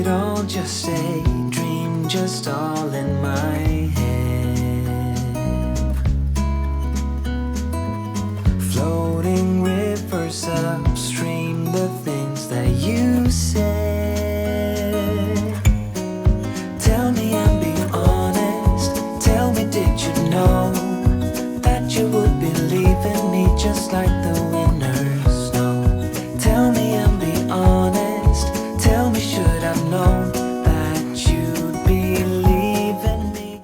all just a dream, just all in my head? Floating rivers upstream, the things that you said. Tell me and be honest, tell me, did you know that you would believe in me just like the winners know? Tell me and be honest, tell me, should I've known that you'd believe in me?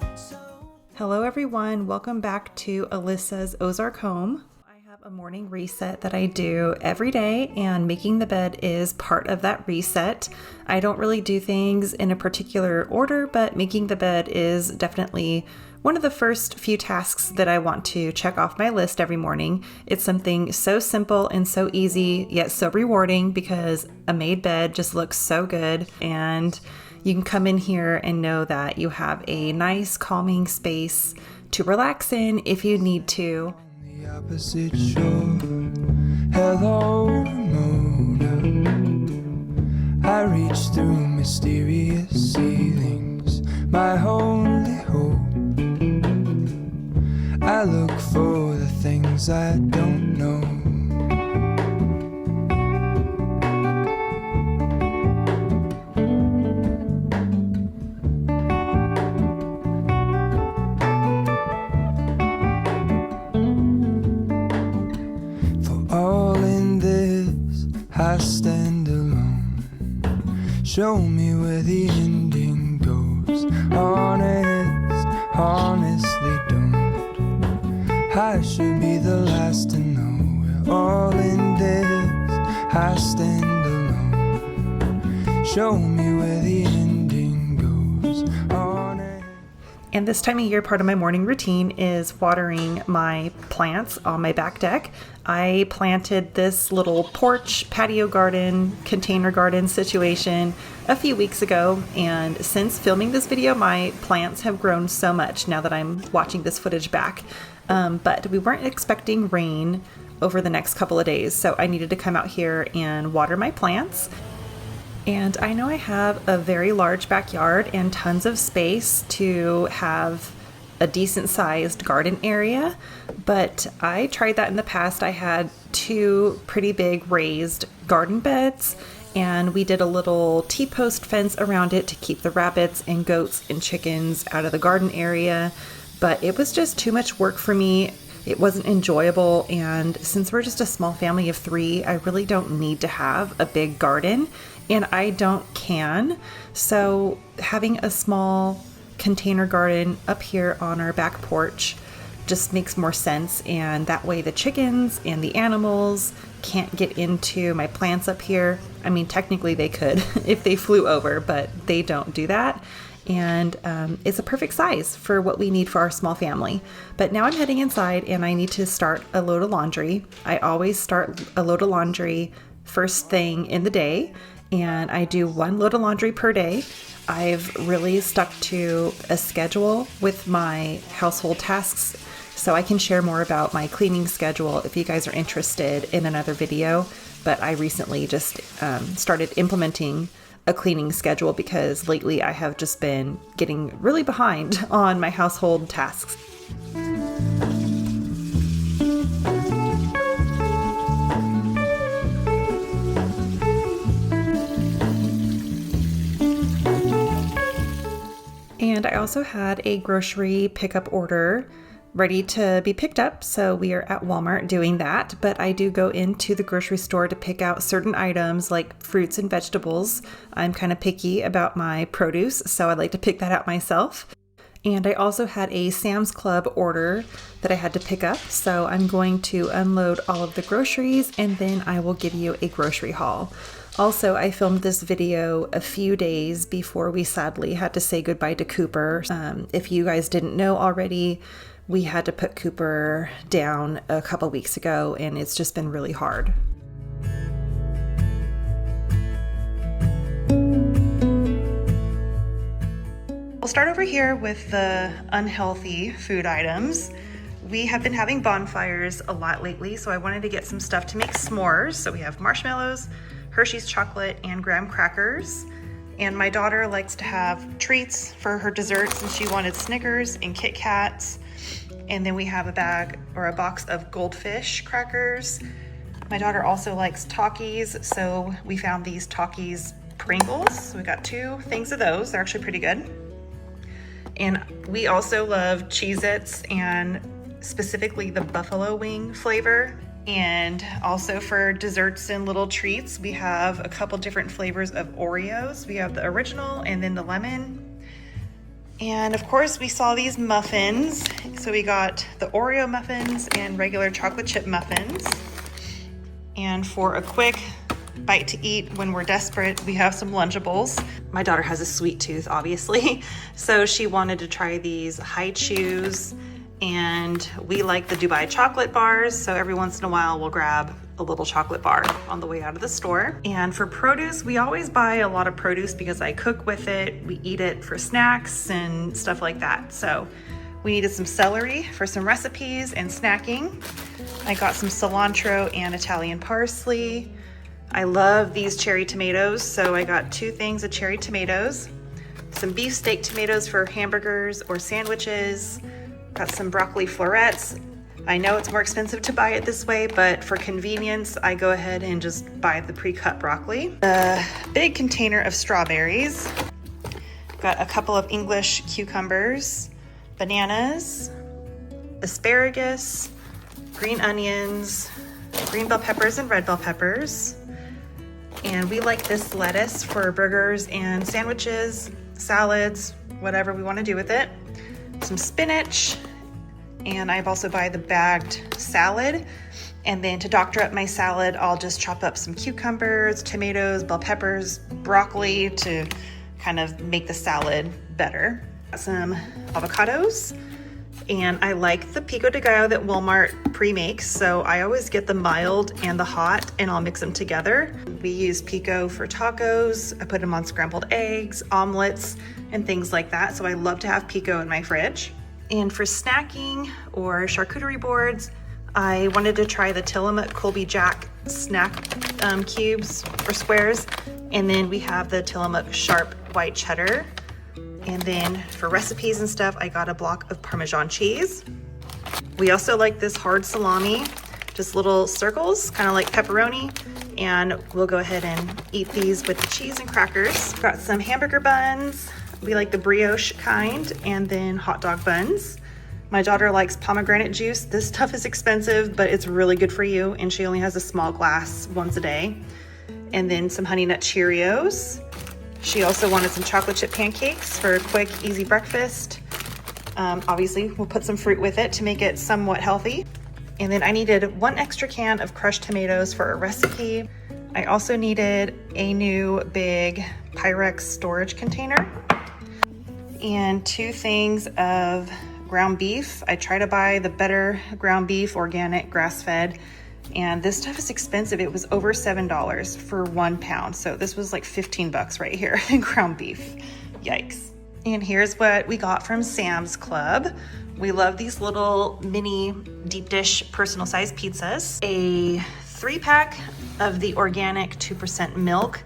Hello everyone, welcome back to Alyssa's Ozark home. I have a morning reset that I do every day, and making the bed is part of that reset. I don't really do things in a particular order, but making the bed is definitely one of the first few tasks that I want to check off my list every morning. It's something so simple and so easy, yet so rewarding, because a made bed just looks so good, and you can come in here and know that you have a nice calming space to relax in if you need to. The opposite shore, hello Ramona. I reach through mysterious ceilings, my only hope. I look for the things I don't know. For all in this, I stand alone. Show me where the ending goes. Honest, honestly don't. I should be the last to know. We're all in this, I stand alone. Show me where the ending goes. And this time of year, part of my morning routine is watering my plants on my back deck. I planted this little porch, patio garden, container garden situation a few weeks ago, and since filming this video, my plants have grown so much now that I'm watching this footage back. But we weren't expecting rain over the next couple of days, so I needed to come out here and water my plants. And I know I have a very large backyard and tons of space to have a decent sized garden area, but I tried that in the past. I had two pretty big raised garden beds, and we did a little T-post fence around it to keep the rabbits and goats and chickens out of the garden area, but it was just too much work for me. It wasn't enjoyable, and since we're just a small family of three, I really don't need to have a big garden, and I can. So having a small container garden up here on our back porch just makes more sense, and that way the chickens and the animals can't get into my plants up here. I mean, technically they could if they flew over, but they don't do that. And it's a perfect size for what we need for our small family. But now I'm heading inside and I need to start a load of laundry. I always start a load of laundry first thing in the day, and I do one load of laundry per day. I've really stuck to a schedule with my household tasks, so I can share more about my cleaning schedule if you guys are interested in another video. But I recently just started implementing a cleaning schedule because lately I have just been getting really behind on my household tasks. And I also had a grocery pickup order ready to be picked up, so we are at Walmart doing that. But I do go into the grocery store to pick out certain items like fruits and vegetables. I'm kind of picky about my produce, so I like to pick that out myself. And I also had a Sam's Club order that I had to pick up, so I'm going to unload all of the groceries and then I will give you a grocery haul. Also, I filmed this video a few days before we sadly had to say goodbye to Cooper. If you guys didn't know already, we had to put Cooper down a couple weeks ago, and it's just been really hard. We'll start over here with the unhealthy food items. We have been having bonfires a lot lately, so I wanted to get some stuff to make s'mores. So we have marshmallows, Hershey's chocolate, and graham crackers. And my daughter likes to have treats for her desserts, and she wanted Snickers and Kit Kats. And then we have a bag or a box of Goldfish crackers. My daughter also likes Takis, so we found these Takis Pringles. So we got 2 things of those. They're actually pretty good. And we also love Cheez-Its, and specifically the buffalo wing flavor. And also for desserts and little treats, we have a couple different flavors of Oreos. We have the original and then the lemon. And of course we saw these muffins. So we got the Oreo muffins and regular chocolate chip muffins. And for a quick bite to eat when we're desperate, we have some Lunchables. My daughter has a sweet tooth, obviously. So she wanted to try these High Chews. And we like the Dubai chocolate bars, so every once in a while we'll grab a little chocolate bar on the way out of the store. And for produce, we always buy a lot of produce because I cook with it. We eat it for snacks and stuff like that. So we needed some celery for some recipes and snacking. I got some cilantro and Italian parsley. I love these cherry tomatoes, so I got 2 things of cherry tomatoes, some beefsteak tomatoes for hamburgers or sandwiches. Got some broccoli florets. I know it's more expensive to buy it this way, but for convenience, I go ahead and just buy the pre-cut broccoli. A big container of strawberries. Got a couple of English cucumbers, bananas, asparagus, green onions, green bell peppers and red bell peppers. And we like this lettuce for burgers and sandwiches, salads, whatever we want to do with it. Some spinach, and I've also buy the bagged salad. And then to doctor up my salad, I'll just chop up some cucumbers, tomatoes, bell peppers, broccoli to kind of make the salad better. Got some avocados, and I like the pico de gallo that Walmart pre-makes, so I always get the mild and the hot and I'll mix them together. We use pico for tacos. I put them on scrambled eggs, omelets, and things like that, so I love to have pico in my fridge. And for snacking or charcuterie boards, I wanted to try the Tillamook Colby Jack snack cubes or squares, and then we have the Tillamook Sharp White Cheddar. And then for recipes and stuff, I got a block of Parmesan cheese. We also like this hard salami, just little circles, kind of like pepperoni. And we'll go ahead and eat these with the cheese and crackers. Got some hamburger buns. We like the brioche kind, and then hot dog buns. My daughter likes pomegranate juice. This stuff is expensive, but it's really good for you. And she only has a small glass once a day. And then some Honey Nut Cheerios. She also wanted some chocolate chip pancakes for a quick, easy breakfast. Obviously, we'll put some fruit with it to make it somewhat healthy. And then I needed 1 extra can of crushed tomatoes for a recipe. I also needed a new big Pyrex storage container and 2 things of ground beef. I try to buy the better ground beef, organic, grass-fed. And this stuff is expensive. It was over $7 for 1 pound. So this was like 15 bucks right here in ground beef. Yikes. And here's what we got from Sam's Club. We love these little mini deep dish personal size pizzas. A 3-pack of the organic 2% milk.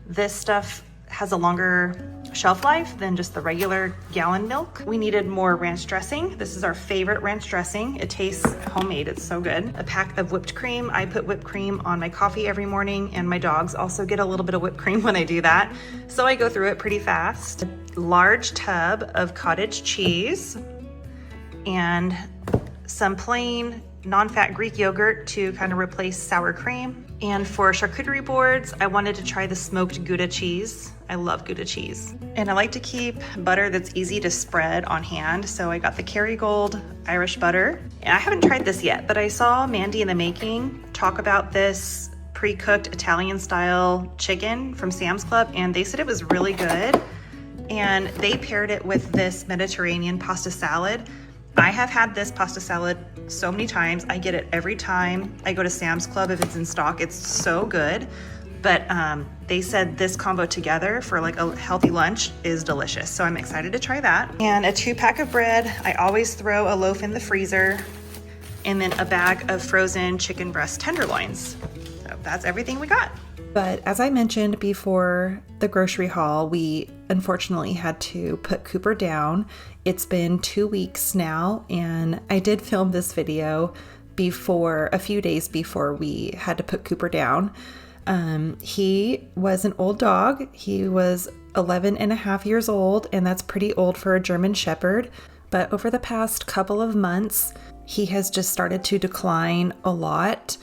This stuff has a longer shelf life than just the regular gallon milk. We needed more ranch dressing. This is our favorite ranch dressing. It tastes homemade, it's so good. A pack of whipped cream. I put whipped cream on my coffee every morning, and my dogs also get a little bit of whipped cream when I do that. So I go through it pretty fast. A large tub of cottage cheese and some plain non-fat Greek yogurt to kind of replace sour cream. And for charcuterie boards, I wanted to try the smoked Gouda cheese. I love Gouda cheese. And I like to keep butter that's easy to spread on hand. So I got the Kerrygold Irish butter. And I haven't tried this yet, but I saw Mandy in the Making talk about this pre-cooked Italian style chicken from Sam's Club, and they said it was really good. And they paired it with this Mediterranean pasta salad. I have had this pasta salad so many times. I get it every time I go to Sam's Club if it's in stock. It's so good. But they said this combo together for like a healthy lunch is delicious. So I'm excited to try that. And a 2-pack of bread. I always throw a loaf in the freezer. and then a bag of frozen chicken breast tenderloins. So that's everything we got. But as I mentioned before the grocery haul, we unfortunately had to put Cooper down. It's been 2 weeks now, and I did film this video a few days before we had to put Cooper down. He was an old dog. He was 11 and a half years old, and that's pretty old for a German Shepherd. But over the past couple of months, he has just started to decline a lot.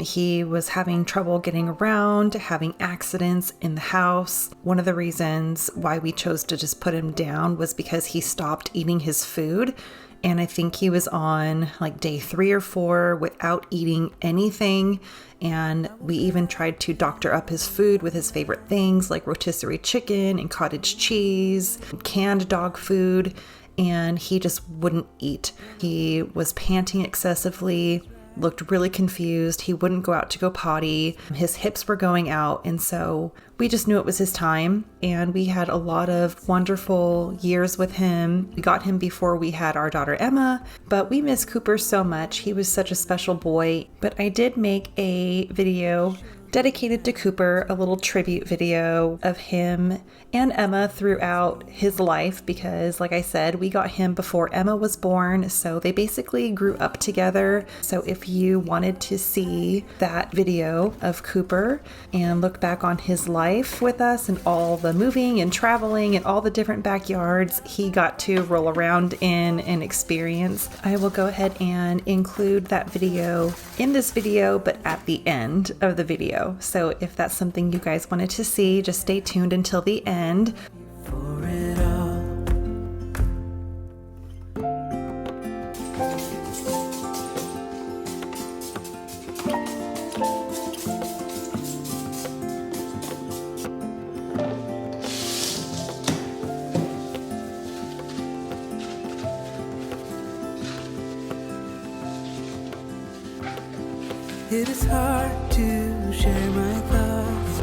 He was having trouble getting around, having accidents in the house. One of the reasons why we chose to just put him down was because he stopped eating his food. And I think he was on like day 3 or 4 without eating anything. And we even tried to doctor up his food with his favorite things like rotisserie chicken and cottage cheese, canned dog food, and he just wouldn't eat. He was panting excessively, looked really confused. He wouldn't go out to go potty. His hips were going out. And so we just knew it was his time. And we had a lot of wonderful years with him. We got him before we had our daughter Emma, but we miss Cooper so much. He was such a special boy. But I did make a video dedicated to Cooper, a little tribute video of him and Emma throughout his life, because like I said, we got him before Emma was born, so they basically grew up together. So if you wanted to see that video of Cooper and look back on his life with us and all the moving and traveling and all the different backyards he got to roll around in and experience, I will go ahead and include that video in this video, but at the end of the video. So if that's something you guys wanted to see, just stay tuned until the end. For it all. It is hard to share my thoughts.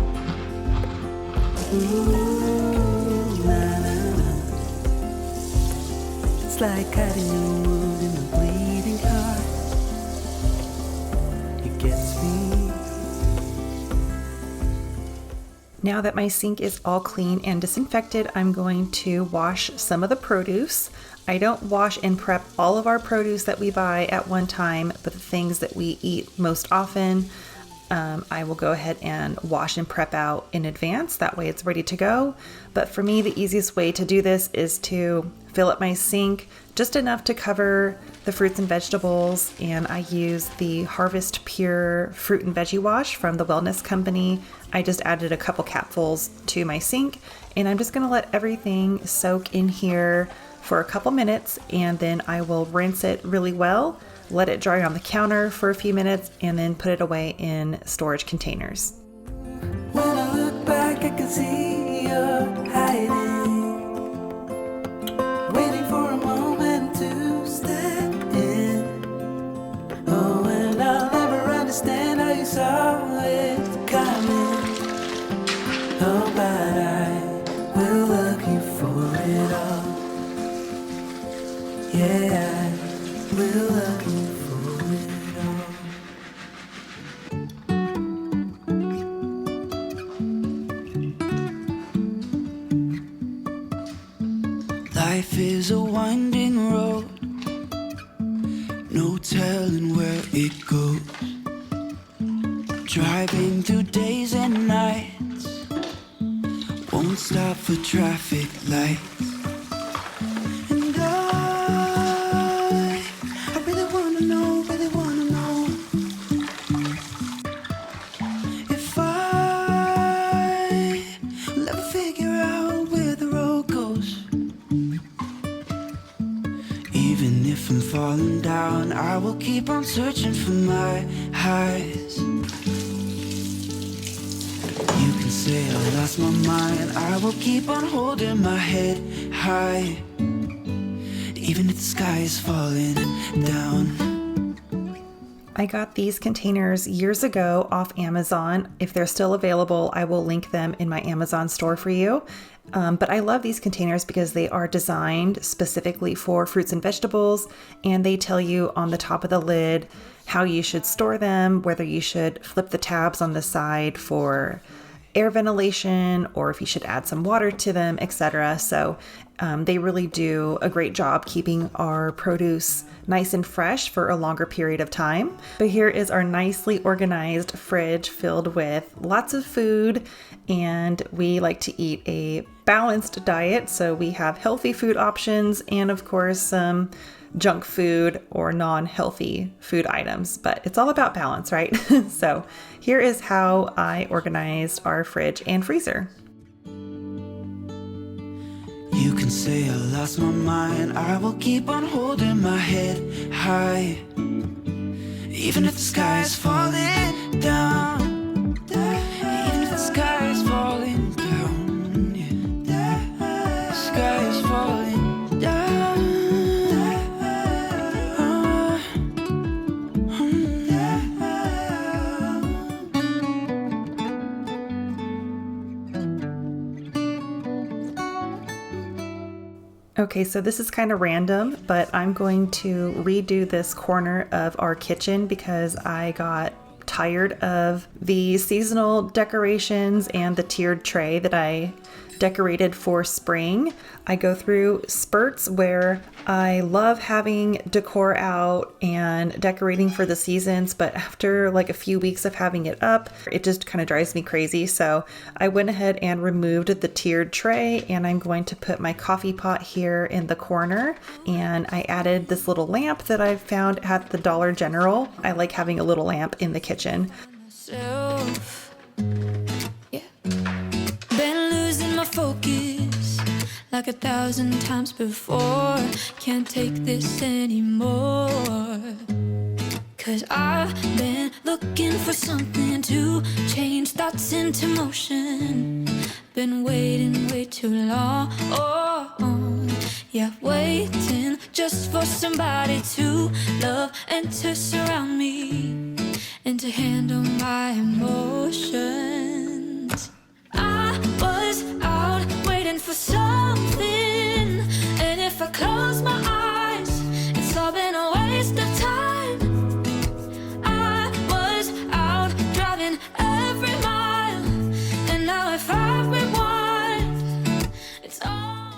Ooh, na, na, na. It's like cutting a wound in a bleeding heart. It gets me. Now that my sink is all clean and disinfected, I'm going to wash some of the produce. I don't wash and prep all of our produce that we buy at one time, but the things that we eat most often, I will go ahead and wash and prep out in advance. That way it's ready to go. But for me, the easiest way to do this is to fill up my sink just enough to cover the fruits and vegetables. And I use the Harvest Pure Fruit and Veggie Wash from the Wellness Company. I just added a couple capfuls to my sink, and I'm just gonna let everything soak in here for a couple minutes, and then I will rinse it really well, let it dry on the counter for a few minutes, and then put it away in storage containers. When I look back, I can see you're hiding, waiting for a moment to step in. Oh, and I'll never understand how you saw it coming. Oh, but I will love you for it all. Yeah, I will love you for it all. Life is a winding road, no telling where it goes. Driving through days and nights, won't stop for traffic lights. Falling down, I will keep on searching for my highs. You can say I lost my mind, I will keep on holding my head high, even if the sky is falling down. I got these containers years ago off Amazon. If they're still available, I will link them in my Amazon store for you. But I love these containers because they are designed specifically for fruits and vegetables, and they tell you on the top of the lid how you should store them, whether you should flip the tabs on the side for air ventilation or if you should add some water to them, etc. So they really do a great job keeping our produce nice and fresh for a longer period of time. But here is our nicely organized fridge filled with lots of food, and we like to eat a balanced diet, so we have healthy food options and of course some junk food or non-healthy food items, but it's all about balance, right? So here is how I organized our fridge and freezer. You can say I lost my mind, I will keep on holding my head high, even if the sky is falling down, even if the sky is falling down, yeah. The sky is falling down. Okay, so this is kind of random, but I'm going to redo this corner of our kitchen because I got tired of the seasonal decorations and the tiered tray that I decorated for spring. I go through spurts where I love having decor out and decorating for the seasons, but after like a few weeks of having it up, it just kind of drives me crazy. So I went ahead and removed the tiered tray, and I'm going to put my coffee pot here in the corner, and I added this little lamp that I found at the Dollar General. I like having a little lamp in the kitchen. Focus like 1,000 times before. Can't take this anymore, 'cause I've been looking for something to change thoughts into motion. Been waiting way too long, yeah, waiting just for somebody to love and to surround me and to handle my emotions. I was out waiting for something, and if I close my eyes, it's all been a waste of time. I was out driving every mile, and now if I rewind, it's all.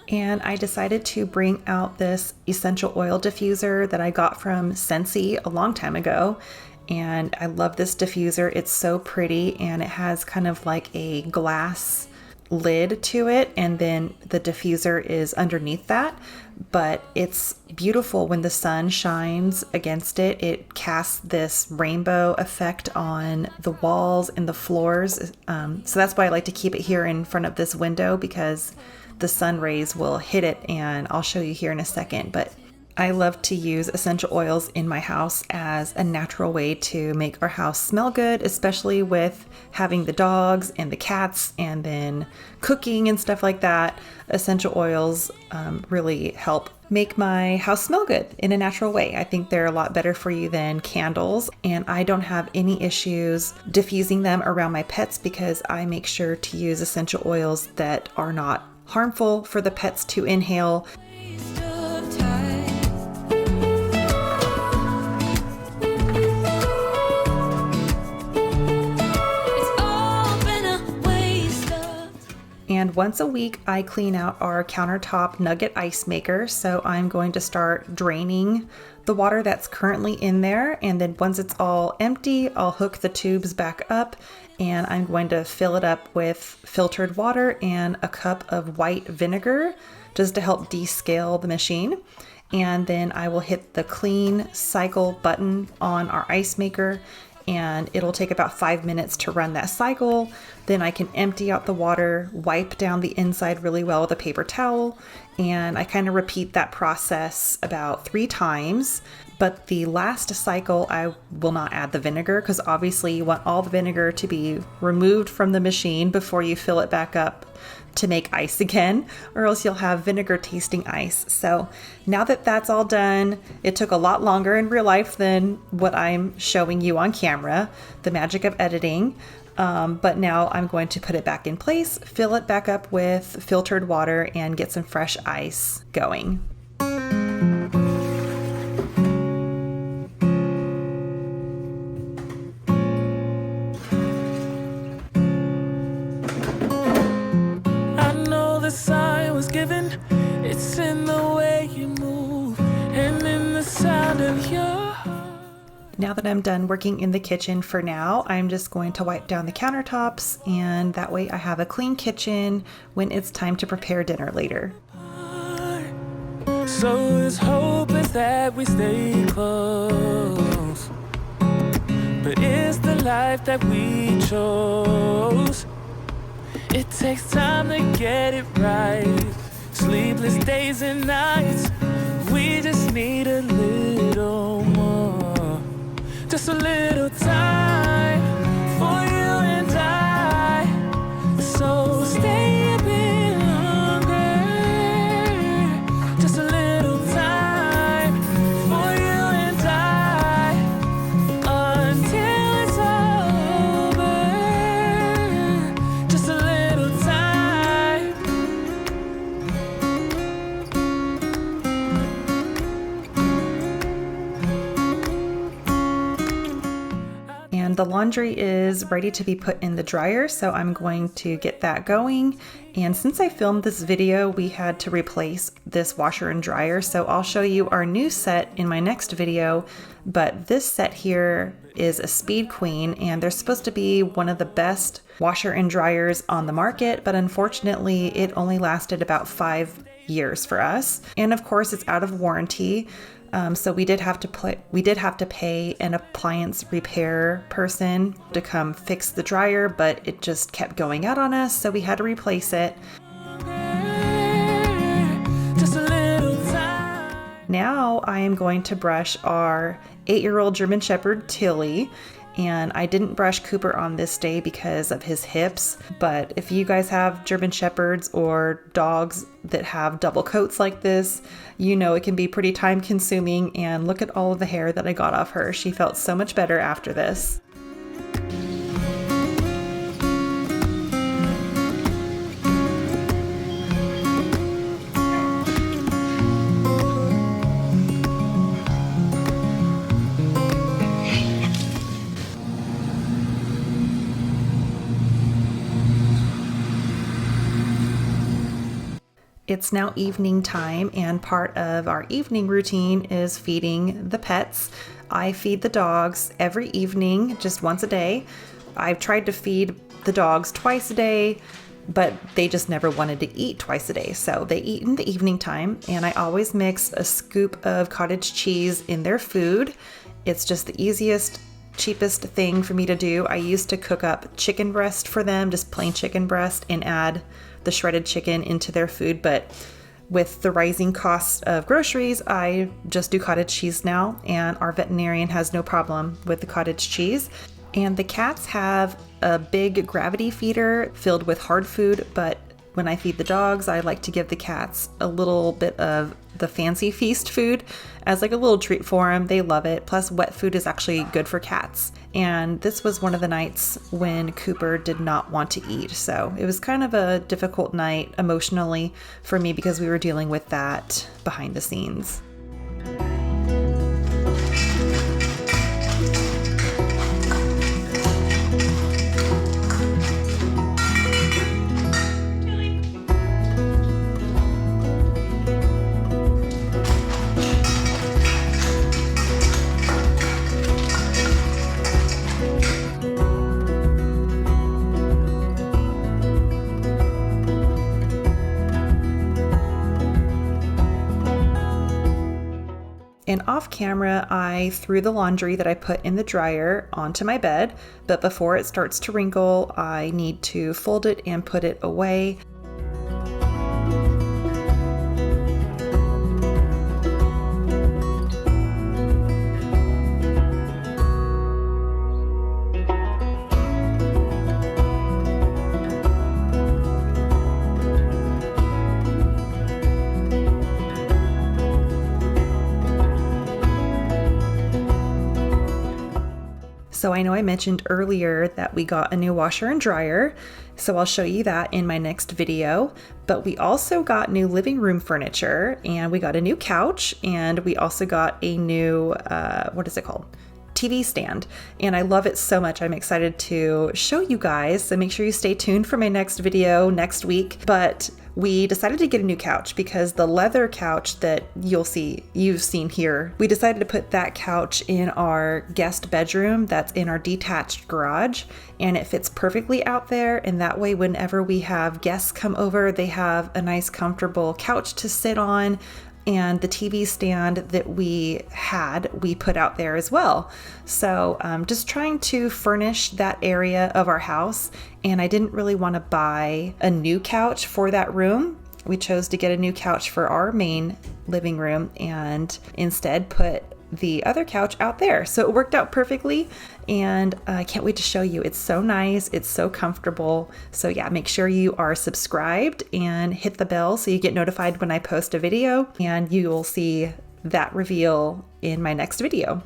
And I decided to bring out this essential oil diffuser that I got from Scentsy a long time ago. And I love this diffuser. It's so pretty, and it has kind of like a glass lid to it, and then the diffuser is underneath that. But it's beautiful when the sun shines against it. It casts this rainbow effect on the walls and the floors. So that's why I like to keep it here in front of this window, because the sun rays will hit it, and I'll show you here in a second. But I love to use essential oils in my house as a natural way to make our house smell good, especially with having the dogs and the cats and then cooking and stuff like that. Essential oils really help make my house smell good in a natural way. I think they're a lot better for you than candles, and I don't have any issues diffusing them around my pets because I make sure to use essential oils that are not harmful for the pets to inhale. And once a week, I clean out our countertop nugget ice maker. So I'm going to start draining the water that's currently in there. And then once it's all empty, I'll hook the tubes back up, and I'm going to fill it up with filtered water and a cup of white vinegar just to help descale the machine. And then I will hit the clean cycle button on our ice maker, and it'll take about 5 minutes to run that cycle. Then I can empty out the water, wipe down the inside really well with a paper towel, and I kind of repeat that process about 3 times. But the last cycle, I will not add the vinegar because obviously you want all the vinegar to be removed from the machine before you fill it back up to make ice again, or else you'll have vinegar tasting ice. So now that that's all done, it took a lot longer in real life than what I'm showing you on camera, the magic of editing. But now I'm going to put it back in place, fill it back up with filtered water, and get some fresh ice going. The sign was given, it's in the way you move and in the sound of your heart. Now that I'm done working in the kitchen for now, I'm just going to wipe down the countertops, and that way I have a clean kitchen when it's time to prepare dinner later. So it's hopeless that we stay close, but it's the life that we chose. It takes time to get it right. Sleepless days and nights. We just need a little more. Just a little time for you and I. So stay a bit longer. Just a little time for you and I. Until it's over. Just a little time. And the laundry is ready to be put in the dryer, so I'm going to get that going. And since I filmed this video, we had to replace this washer and dryer, so I'll show you our new set in my next video. But this set here is a Speed Queen, and they're supposed to be one of the best washer and dryers on the market, but unfortunately it only lasted about 5 years for us. And of course it's out of warranty. So we did have to pay an appliance repair person to come fix the dryer, but it just kept going out on us, so we had to replace it. Just a little time. Now I am going to brush our 8-year-old German Shepherd Tilly, and I didn't brush Cooper on this day because of his hips, but if you guys have German Shepherds or dogs that have double coats like this, you know it can be pretty time consuming, and look at all of the hair that I got off her. She felt so much better after this. It's now evening time, and part of our evening routine is feeding the pets. I feed the dogs every evening, just once a day. I've tried to feed the dogs twice a day, but they just never wanted to eat twice a day. So they eat in the evening time, and I always mix a scoop of cottage cheese in their food. It's just the easiest, cheapest thing for me to do. I used to cook up chicken breast for them, just plain chicken breast, and add the shredded chicken into their food, but with the rising cost of groceries, I just do cottage cheese now, and our veterinarian has no problem with the cottage cheese. And the cats have a big gravity feeder filled with hard food, but when I feed the dogs, I like to give the cats a little bit of the fancy feast food as like a little treat for them. They love it. Plus, wet food is actually good for cats. And this was one of the nights when Cooper did not want to eat. So it was kind of a difficult night emotionally for me because we were dealing with that behind the scenes. And off camera, I threw the laundry that I put in the dryer onto my bed, but before it starts to wrinkle, I need to fold it and put it away. I know I mentioned earlier that we got a new washer and dryer, so I'll show you that in my next video. But we also got new living room furniture, and we got a new couch, and we also got a new, what is it called? TV stand, and I love it so much. I'm excited to show you guys, so make sure you stay tuned for my next video next week. But we decided to get a new couch because the leather couch that you've seen here, we decided to put that couch in our guest bedroom that's in our detached garage, and it fits perfectly out there, and that way whenever we have guests come over, they have a nice comfortable couch to sit on. And the TV stand that we put out there as well. So just trying to furnish that area of our house. And I didn't really want to buy a new couch for that room. We chose to get a new couch for our main living room and instead put the other couch out there. So it worked out perfectly, and I can't wait to show you. It's so nice, it's so comfortable. So yeah, make sure you are subscribed and hit the bell so you get notified when I post a video, and you will see that reveal in my next video.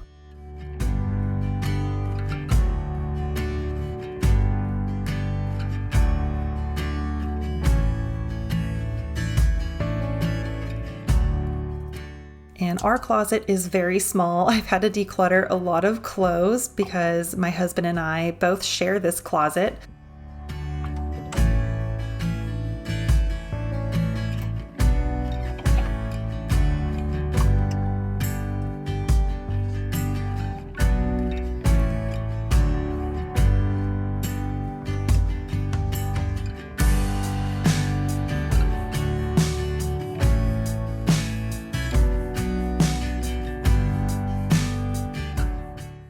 And our closet is very small. I've had to declutter a lot of clothes because my husband and I both share this closet.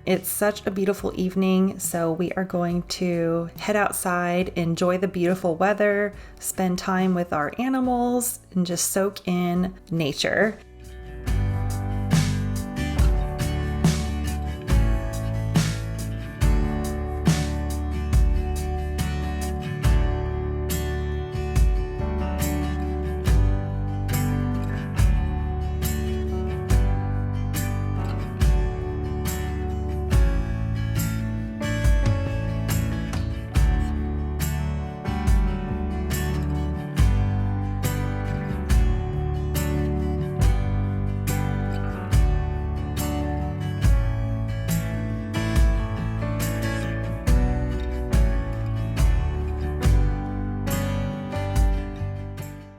It's such a beautiful evening, so we are going to head outside, enjoy the beautiful weather, spend time with our animals, and just soak in nature.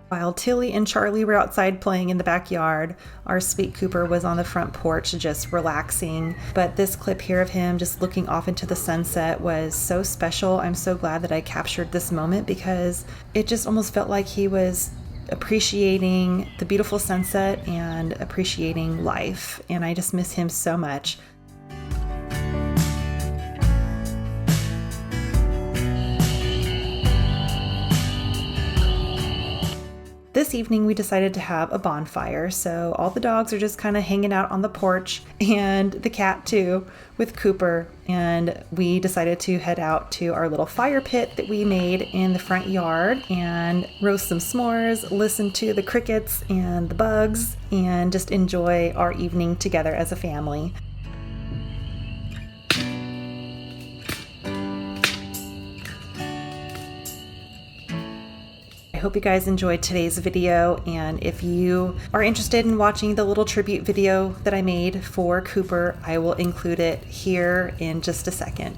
While Tilly and Charlie were outside playing in the backyard, our sweet Cooper was on the front porch just relaxing. But this clip here of him just looking off into the sunset was so special. I'm so glad that I captured this moment because it just almost felt like he was appreciating the beautiful sunset and appreciating life. And I just miss him so much. This evening we decided to have a bonfire, so all the dogs are just kind of hanging out on the porch, and the cat too, with Cooper, and we decided to head out to our little fire pit that we made in the front yard and roast some s'mores, listen to the crickets and the bugs, and just enjoy our evening together as a family. I hope you guys enjoyed today's video, and if you are interested in watching the little tribute video that I made for Cooper, I will include it here in just a second.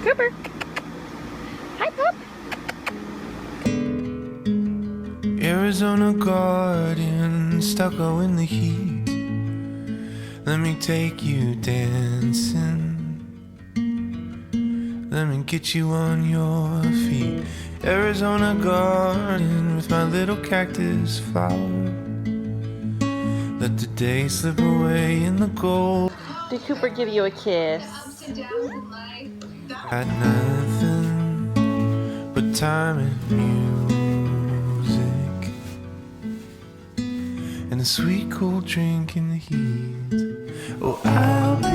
Cooper! Hi, pup! Arizona garden, stucco in the heat. Let me take you dancing. Let me get you on your feet. Arizona garden with my little cactus flower. Let the day slip away in the gold. Did Cooper give you a kiss? Had nothing but time and music and a sweet cold drink in the heat. Oh, I'll be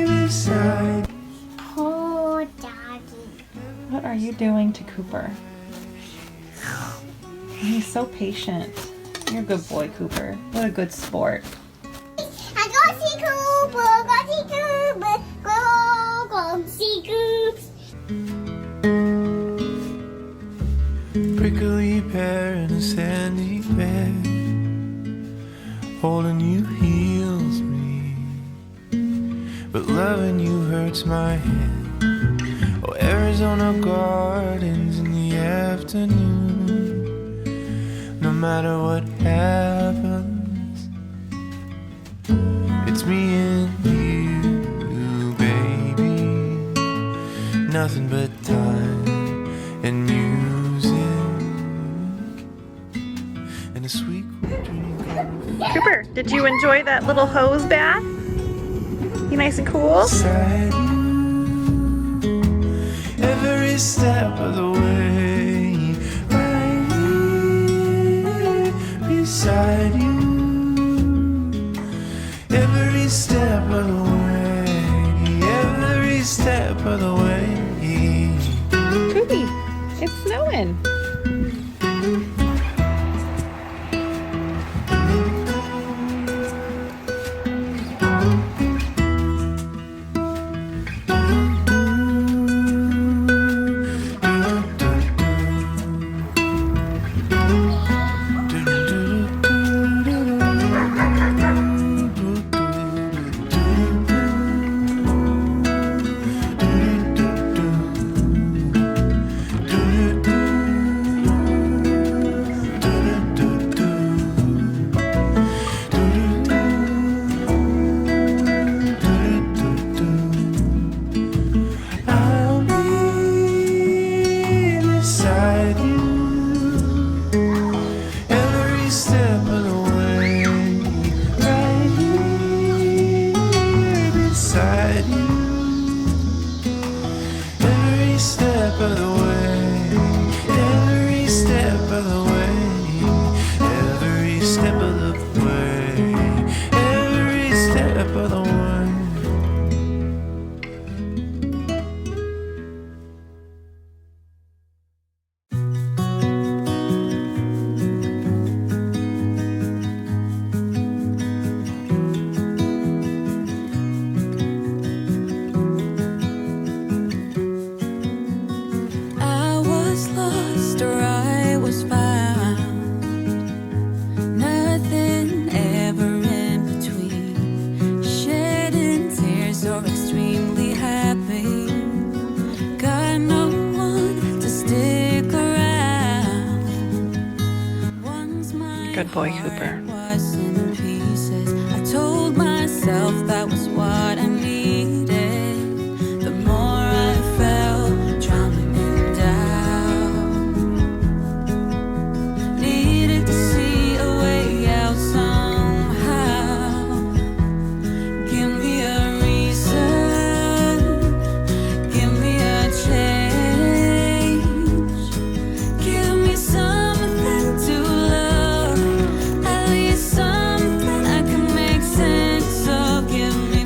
beside. What are you doing to Cooper? He's so patient. You're a good boy, Cooper. What a good sport. I go see Cooper, go see Cooper, go see Cooper. Prickly pear in a sandy bed, holding you heals me, but loving you hurts my head. Oh, Arizona gardens in the afternoon. No matter what happens, it's me and you, baby. Nothing but time and music and a sweet cool drink. Cooper, did you enjoy that little hose bath? You nice and cool? Beside you, every step of the way, right here beside you, every step of the way, every step of the way. Cookie, it's snowing. Good boy, Cooper. Was in pieces. I told myself that was what I needed. The more I felt drowning in doubt, needed to see a way out somehow. Give me a reason, give me a change, give me something to love. At least something I can make sense of. Give me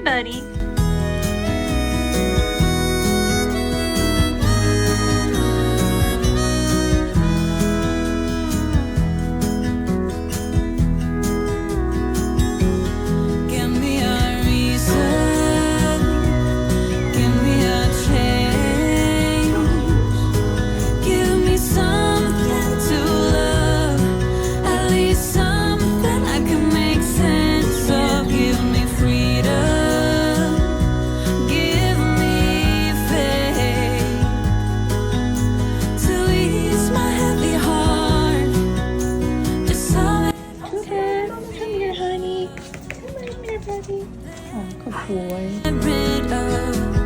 Hi, buddy. Give me a reason, give me a change, give me something to love, at least something I can make sense of. Give me freedom, give me faith to ease my heavy heart. Just some Okay, come here, honey. Come on here, buddy. Oh, good boy. rid of